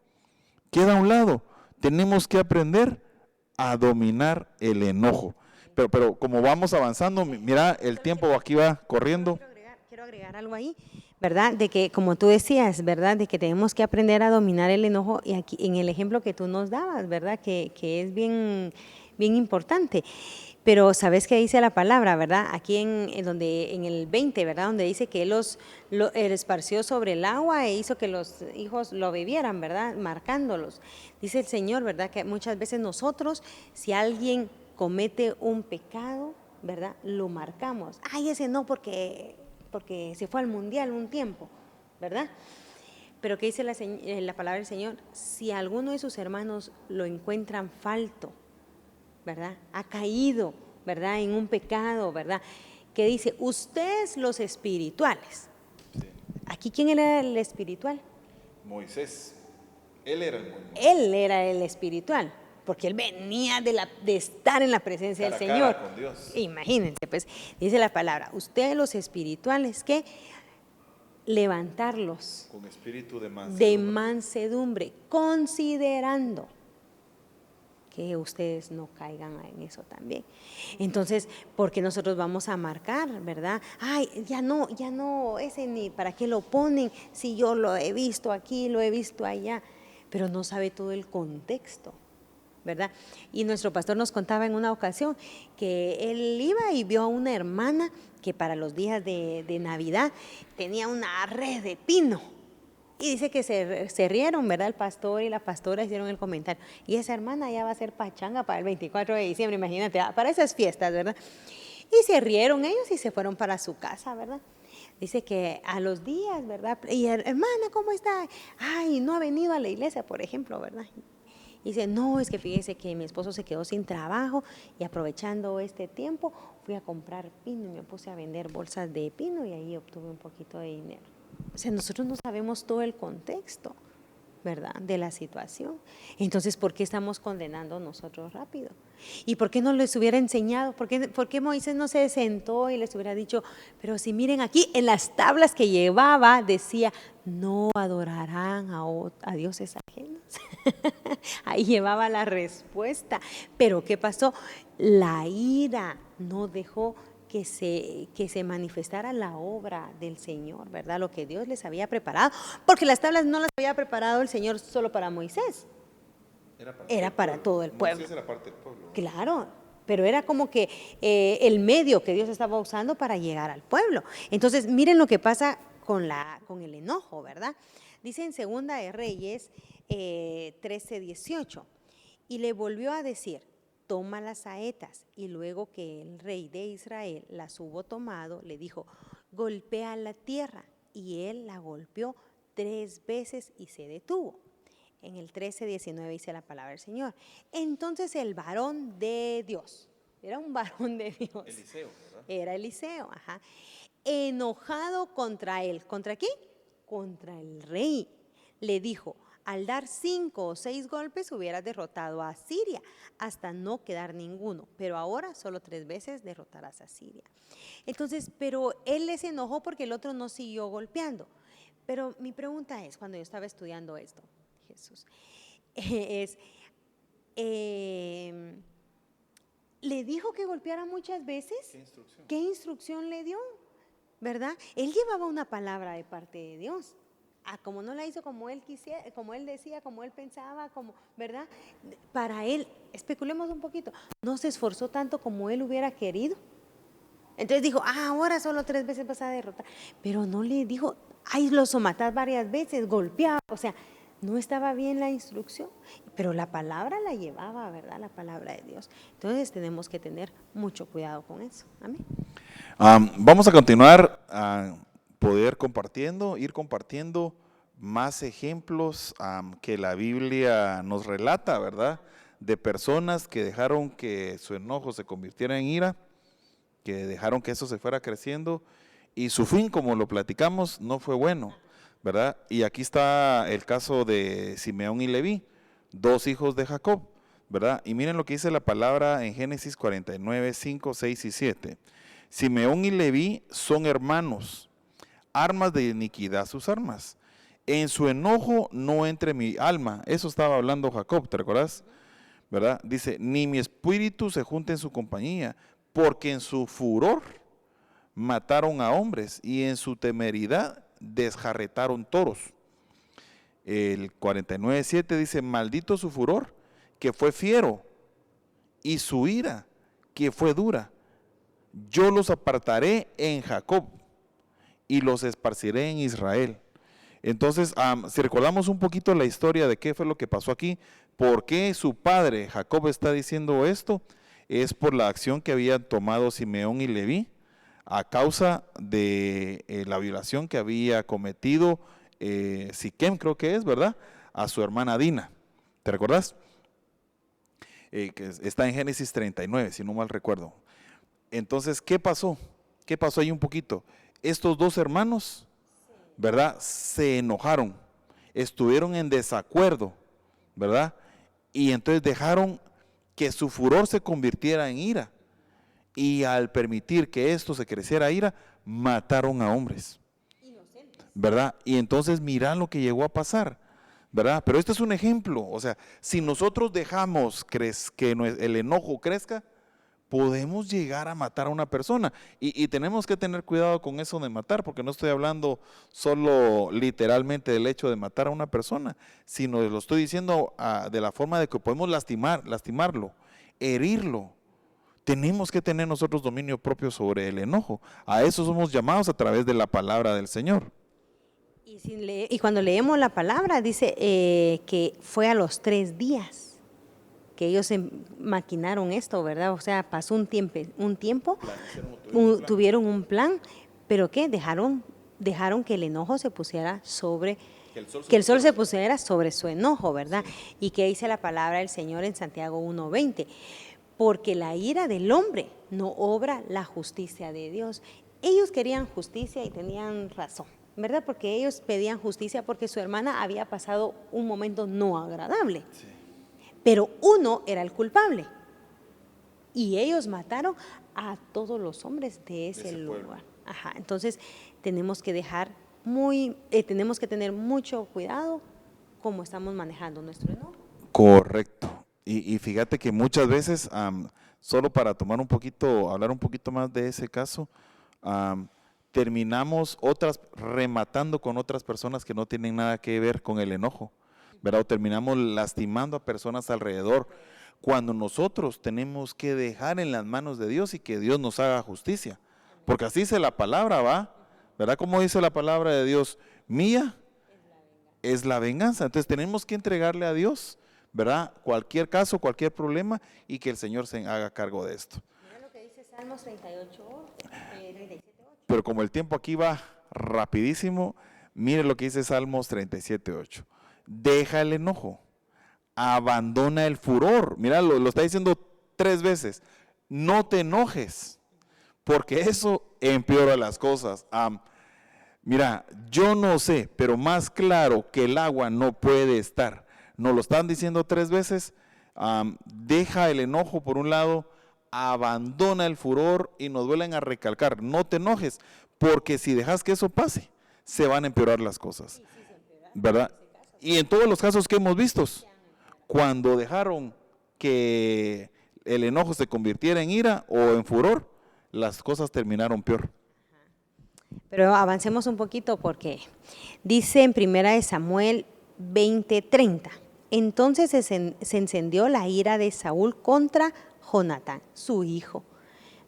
Queda a un lado. Tenemos que aprender a dominar el enojo. Pero como vamos avanzando, mira, el tiempo aquí va corriendo. Quiero agregar algo ahí, ¿verdad? De que, como tú decías, ¿verdad? De que tenemos que aprender a dominar el enojo, y aquí en el ejemplo que tú nos dabas, ¿verdad? Que es bien importante. Pero ¿sabes qué dice la palabra, verdad? Aquí en el 20, ¿verdad? Donde dice que él él esparció sobre el agua e hizo que los hijos lo bebieran, ¿verdad? Marcándolos. Dice el Señor, ¿verdad? Que muchas veces nosotros, si alguien comete un pecado, ¿verdad? Lo marcamos. Ay, ese no, porque se fue al mundial un tiempo, ¿verdad? Pero ¿qué dice la palabra del Señor? Si alguno de sus hermanos lo encuentran falto, ¿verdad? Ha caído, ¿verdad? En un pecado, ¿verdad? Que dice, ustedes los espirituales. Sí. ¿Aquí quién era el espiritual? Moisés. Él era el Moisés. Él era el espiritual, porque él venía de estar en la presencia del Señor. Cara con Dios. Imagínense, pues, dice la palabra, ustedes los espirituales, ¿qué? Levantarlos. Con espíritu de De mansedumbre, considerando que ustedes no caigan en eso también. Entonces, porque nosotros vamos a marcar, ¿verdad? Ay, ya no, ese ni para qué lo ponen, si yo lo he visto aquí, lo he visto allá, pero no sabe todo el contexto, ¿verdad? Y nuestro pastor nos contaba en una ocasión que él iba y vio a una hermana que para los días de Navidad tenía una red de pino. Y dice que se rieron, ¿verdad? El pastor y la pastora hicieron el comentario. Y esa hermana ya va a ser pachanga para el 24 de diciembre, imagínate, para esas fiestas, ¿verdad? Y se rieron ellos y se fueron para su casa, ¿verdad? Dice que a los días, ¿verdad? Y hermana, ¿cómo está? Ay, no ha venido a la iglesia, por ejemplo, ¿verdad? Y dice, no, es que fíjese que mi esposo se quedó sin trabajo y aprovechando este tiempo fui a comprar pino y me puse a vender bolsas de pino y ahí obtuve un poquito de dinero. O sea, nosotros no sabemos todo el contexto, ¿verdad?, de la situación. Entonces, ¿por qué estamos condenando nosotros rápido? ¿Y por qué no les hubiera enseñado? ¿Por qué Moisés no se sentó y les hubiera dicho, pero si miren aquí, en las tablas que llevaba decía, no adorarán a dioses ajenos? Ahí llevaba la respuesta. Pero ¿qué pasó? La ira no dejó que se manifestara la obra del Señor, ¿verdad? Lo que Dios les había preparado, porque las tablas no las había preparado el Señor solo para Moisés, era para todo el pueblo. Moisés era parte del pueblo. Claro, pero era como que el medio que Dios estaba usando para llegar al pueblo. Entonces, miren lo que pasa con el enojo, ¿verdad? Dice en Segunda de Reyes 13:18, y le volvió a decir, toma las saetas. Y luego que el rey de Israel las hubo tomado, le dijo, golpea la tierra. Y él la golpeó 3 veces y se detuvo. En el 13:19 dice la palabra del Señor. Entonces el varón de Dios, era un varón de Dios. Eliseo, ¿verdad? Era Eliseo, ajá. Enojado contra él. ¿Contra quién? Contra el rey. Le dijo, al dar 5 o 6 golpes hubieras derrotado a Siria hasta no quedar ninguno, pero ahora solo 3 veces derrotarás a Siria. Entonces, pero él les enojó porque el otro no siguió golpeando. Pero mi pregunta es, cuando yo estaba estudiando esto, Jesús, ¿le dijo que golpeara muchas veces? ¿Qué instrucción le dio? ¿Verdad? Él llevaba una palabra de parte de Dios. Como no la hizo como él quisiera, como él decía, como él pensaba, ¿verdad? Para él, especulemos un poquito, no se esforzó tanto como él hubiera querido. Entonces dijo, ahora solo 3 veces vas a derrotar. Pero no le dijo, lo somatás varias veces, golpeaba. O sea, no estaba bien la instrucción, pero la palabra la llevaba, ¿verdad? La palabra de Dios. Entonces tenemos que tener mucho cuidado con eso. Amén. Vamos a continuar ir compartiendo más ejemplos que la Biblia nos relata, ¿verdad? De personas que dejaron que su enojo se convirtiera en ira, que dejaron que eso se fuera creciendo y su fin, como lo platicamos, no fue bueno, ¿verdad? Y aquí está el caso de Simeón y Leví, 2 hijos de Jacob, ¿verdad? Y miren lo que dice la palabra en Génesis 49, 5, 6 y 7. Simeón y Leví son hermanos, armas de iniquidad sus armas. En su enojo no entre mi alma. Eso estaba hablando Jacob, ¿te recuerdas? ¿Verdad? Dice, ni mi espíritu se junte en su compañía, porque en su furor mataron a hombres y en su temeridad desjarretaron toros. El 49:7 dice, maldito su furor, que fue fiero, y su ira, que fue dura. Yo los apartaré en Jacob y los esparciré en Israel. Entonces, si recordamos un poquito la historia de qué fue lo que pasó aquí, por qué su padre Jacob está diciendo esto, es por la acción que habían tomado Simeón y Leví a causa de la violación que había cometido Siquem, creo que es, ¿verdad?, a su hermana Dina. ¿Te recuerdas? Que está en Génesis 39, si no mal recuerdo. Entonces, ¿qué pasó? ¿Qué pasó ahí un poquito? Estos 2 hermanos, ¿verdad?, se enojaron, estuvieron en desacuerdo, ¿verdad? Y entonces dejaron que su furor se convirtiera en ira. Y al permitir que esto se creciera a ira, mataron a hombres, ¿verdad? Y entonces mirá lo que llegó a pasar, ¿verdad? Pero este es un ejemplo, o sea, si nosotros dejamos que el enojo crezca, podemos llegar a matar a una persona. Y tenemos que tener cuidado con eso de matar, porque no estoy hablando solo literalmente del hecho de matar a una persona, sino lo estoy diciendo de la forma de que podemos lastimarlo, herirlo. Tenemos que tener nosotros dominio propio sobre el enojo. A eso somos llamados a través de la palabra del Señor. Y cuando leemos la palabra, dice que fue a los 3 días que ellos maquinaron esto, ¿verdad? O sea, pasó un tiempo, tuvieron un plan, pero ¿qué? Dejaron que el enojo se pusiera sobre, que el sol se pusiera sobre su enojo, ¿verdad? Sí. Y que dice la palabra del Señor en Santiago 1:20. Porque la ira del hombre no obra la justicia de Dios. Ellos querían justicia y tenían razón, ¿verdad? Porque ellos pedían justicia porque su hermana había pasado un momento no agradable. Sí. Pero uno era el culpable. Y ellos mataron a todos los hombres de ese lugar. Ajá. Entonces tenemos que tenemos que tener mucho cuidado cómo estamos manejando nuestro enojo. Correcto. Y fíjate que muchas veces, solo para hablar un poquito más de ese caso, terminamos rematando con otras personas que no tienen nada que ver con el enojo, ¿verdad? O terminamos lastimando a personas alrededor, cuando nosotros tenemos que dejar en las manos de Dios y que Dios nos haga justicia. Porque así dice la palabra, ¿va? ¿Verdad? Como dice la palabra de Dios, mía es la venganza. Entonces tenemos que entregarle a Dios, ¿verdad? Cualquier caso, cualquier problema, y que el Señor se haga cargo de esto. Mira lo que dice Salmos 37:8. Pero como el tiempo aquí va rapidísimo, mire lo que dice Salmos 37:8. Deja el enojo, abandona el furor. Mira, lo está diciendo 3 veces. No te enojes, porque eso empeora las cosas. Mira, yo no sé, pero más claro que el agua no puede estar. Nos lo están diciendo 3 veces. Deja el enojo por un lado, abandona el furor, y nos vuelven a recalcar, no te enojes, porque si dejas que eso pase, se van a empeorar las cosas, ¿verdad? Y en todos los casos que hemos visto, cuando dejaron que el enojo se convirtiera en ira o en furor, las cosas terminaron peor. Pero avancemos un poquito porque dice en 1 Samuel 20:30, entonces se encendió la ira de Saúl contra Jonatán, su hijo,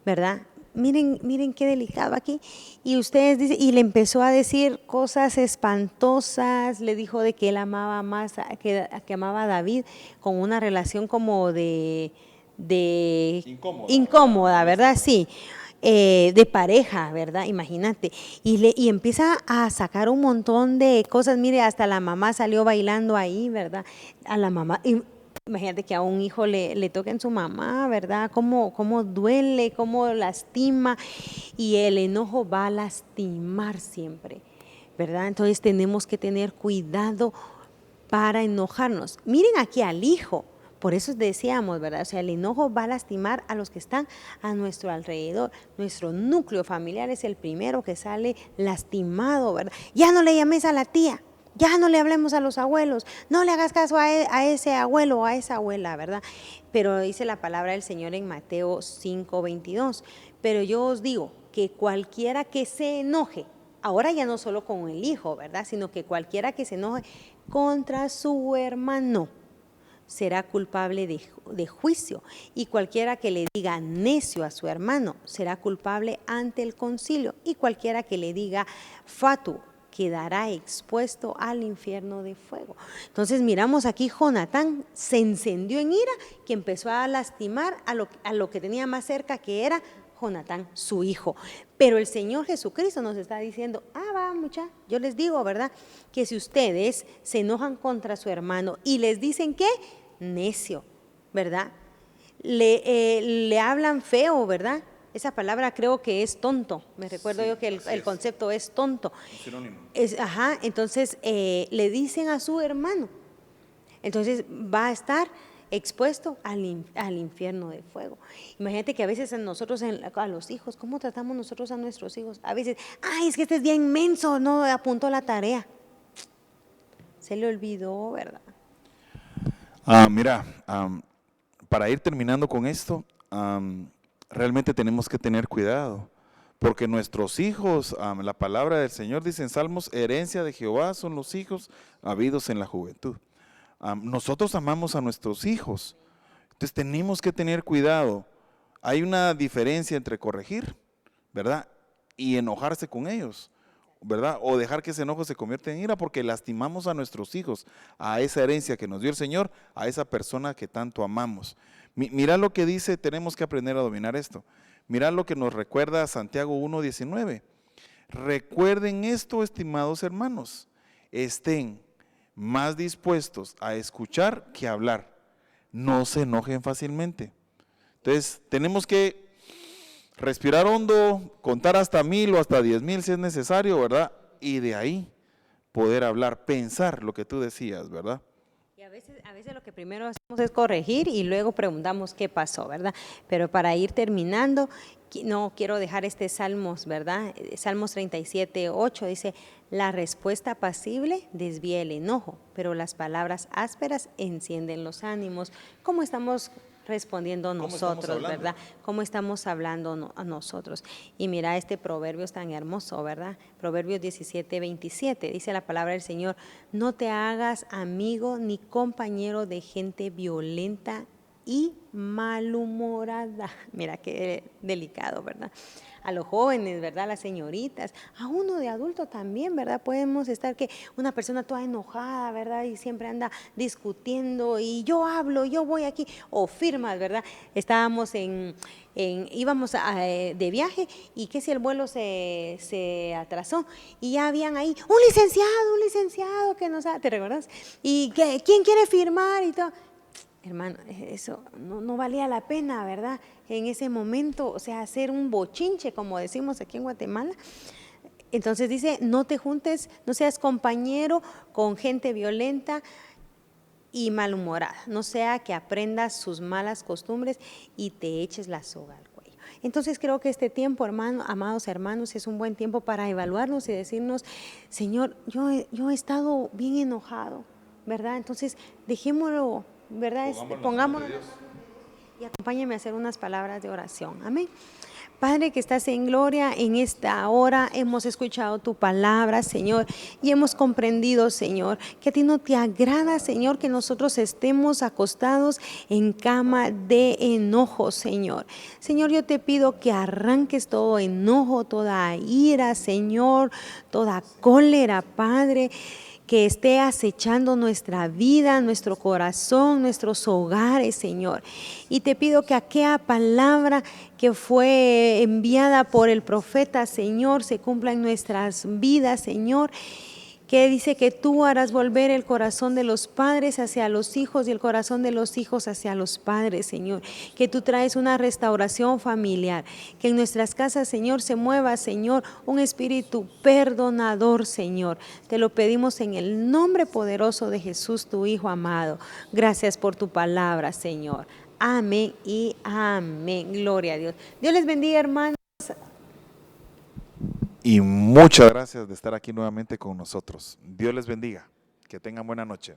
¿verdad? Miren qué delicado aquí. Y ustedes dicen, y le empezó a decir cosas espantosas, le dijo de que él amaba más, que amaba a David, con una relación como de incómoda, ¿verdad? Sí. De pareja, ¿verdad? Imagínate. Y empieza a sacar un montón de cosas. Mire, hasta la mamá salió bailando ahí, ¿verdad? A la mamá. Imagínate que a un hijo le toquen su mamá, ¿verdad? Cómo duele, cómo lastima. Y el enojo va a lastimar siempre, ¿verdad? Entonces tenemos que tener cuidado para enojarnos. Miren aquí al hijo. Por eso decíamos, ¿verdad? O sea, el enojo va a lastimar a los que están a nuestro alrededor. Nuestro núcleo familiar es el primero que sale lastimado, ¿verdad? Ya no le llames a la tía, ya no le hablemos a los abuelos, no le hagas caso a ese abuelo o a esa abuela, ¿verdad? Pero dice la palabra del Señor en Mateo 5:22. Pero yo os digo que cualquiera que se enoje, ahora ya no solo con el hijo, ¿verdad? Sino que cualquiera que se enoje contra su hermano será culpable de juicio, y cualquiera que le diga necio a su hermano será culpable ante el concilio, y cualquiera que le diga fatuo quedará expuesto al infierno de fuego. Entonces miramos aquí, Jonatán se encendió en ira, que empezó a lastimar a lo que tenía más cerca, que era Jonatán, su hijo. Pero el Señor Jesucristo nos está diciendo, va mucha, yo les digo, ¿verdad? Que si ustedes se enojan contra su hermano y les dicen que necio, ¿verdad? Le hablan feo, ¿verdad? Esa palabra creo que es tonto. Me recuerdo yo que el concepto es tonto. Sinónimo. Entonces le dicen a su hermano. Entonces va a estar expuesto al infierno de fuego. Imagínate que a veces a nosotros, a los hijos, ¿cómo tratamos nosotros a nuestros hijos? A veces, es que este es bien menso, no apuntó la tarea. Se le olvidó, ¿verdad? Mira, para ir terminando con esto, realmente tenemos que tener cuidado, porque nuestros hijos, la palabra del Señor dice en Salmos, herencia de Jehová son los hijos habidos en la juventud. Nosotros amamos a nuestros hijos, entonces tenemos que tener cuidado. Hay una diferencia entre corregir, ¿verdad? Y enojarse con ellos, ¿verdad? O dejar que ese enojo se convierta en ira porque lastimamos a nuestros hijos, a esa herencia que nos dio el Señor, a esa persona que tanto amamos. Mira lo que dice, tenemos que aprender a dominar esto. Mira lo que nos recuerda Santiago 1:19. Recuerden esto, estimados hermanos, estén más dispuestos a escuchar que a hablar. No se enojen fácilmente. Entonces, tenemos que respirar hondo, contar hasta 1000 o hasta 10,000 si es necesario, ¿verdad? Y de ahí poder hablar, pensar lo que tú decías, ¿verdad? Y a veces lo que primero hacemos es corregir y luego preguntamos qué pasó, ¿verdad? Pero para ir terminando, no quiero dejar este Salmos, ¿verdad? Salmos 37:8 dice, la respuesta apacible desvía el enojo, pero las palabras ásperas encienden los ánimos. ¿Cómo estamos respondiendo nosotros, verdad? ¿Cómo estamos hablando a nosotros? Y mira este proverbio es tan hermoso, ¿verdad? Proverbios 17:27, dice la palabra del Señor, no te hagas amigo ni compañero de gente violenta y malhumorada. Mira qué delicado, ¿verdad? A los jóvenes, ¿verdad? A las señoritas, a uno de adulto también, ¿verdad? Podemos estar que una persona toda enojada, ¿verdad? Y siempre anda discutiendo y yo hablo, yo voy aquí, o firmas, ¿verdad? Estábamos íbamos de viaje y que si el vuelo se atrasó y ya habían ahí un licenciado que nos ¿te recuerdas? Y que, ¿quién quiere firmar? Y todo. Hermano, eso no valía la pena, ¿verdad? En ese momento, o sea, hacer un bochinche, como decimos aquí en Guatemala. Entonces dice, no te juntes, no seas compañero con gente violenta y malhumorada, no sea que aprendas sus malas costumbres y te eches la soga al cuello. Entonces creo que este tiempo, amados hermanos, es un buen tiempo para evaluarnos y decirnos, Señor, yo he estado bien enojado, ¿verdad? Entonces dejémoslo, ¿verdad? Pongámonos y acompáñame a hacer unas palabras de oración. Amén. Padre que estás en gloria, en esta hora hemos escuchado tu palabra, Señor, y hemos comprendido, Señor, que a ti no te agrada, Señor, que nosotros estemos acostados en cama de enojo, Señor. Señor, yo te pido que arranques todo enojo, toda ira, Señor, toda cólera, Padre, que esté acechando nuestra vida, nuestro corazón, nuestros hogares, Señor. Y te pido que aquella palabra que fue enviada por el profeta, Señor, se cumpla en nuestras vidas, Señor, que dice que tú harás volver el corazón de los padres hacia los hijos y el corazón de los hijos hacia los padres, Señor. Que tú traes una restauración familiar, que en nuestras casas, Señor, se mueva, Señor, un espíritu perdonador, Señor. Te lo pedimos en el nombre poderoso de Jesús, tu Hijo amado. Gracias por tu palabra, Señor. Amén y amén. Gloria a Dios. Dios les bendiga, hermanos. Y muchas gracias de estar aquí nuevamente con nosotros. Dios les bendiga. Que tengan buena noche.